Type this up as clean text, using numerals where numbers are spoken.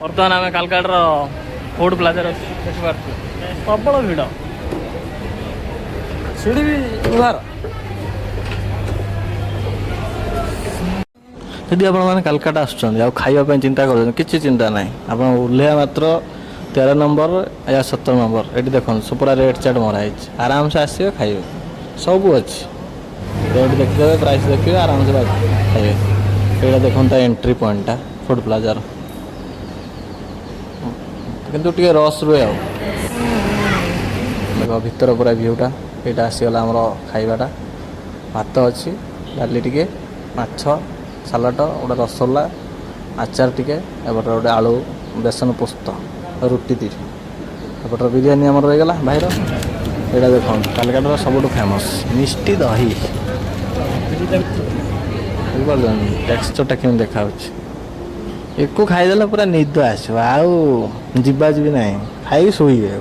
बर्तमान आम कालकाटार food plaza देखिपारे प्रबल भिड़ सीढ़ी भी उधार यदि आपने कालकाटा आसवाई चिंता कर कि चिंता ना आप ओह्लैया मात्र 13 नंबर या 17 नंबर ये देख पूरा रेट चार्ट मराई आराम से आसवे खाइए सब अच्छी रेट देखिए प्राइस देखिए आराम से खाइए ये देखता एंट्री पॉइंटा फूड प्लाजार किंतु टे रस रुए देख भीतर पूरा भ्यूटा यहाँ आसीगला आमर खाइबाटा भात अच्छी डाली टिके माछ सालाड गोटे रसगोल्ला आचार टिके एपटे गोटे आलू बेसन पोस्त रुटी दी एपटर बिरियानी आमर रहीगला भाईर यहाँ देख कालकाटार सबुठ फेमस मिष्टी दही बुझिपार टेक्सचरटा केमी देखा एक खाईदेला पूरा निद आसो आउ जीवा जी ना खाई शोइबे।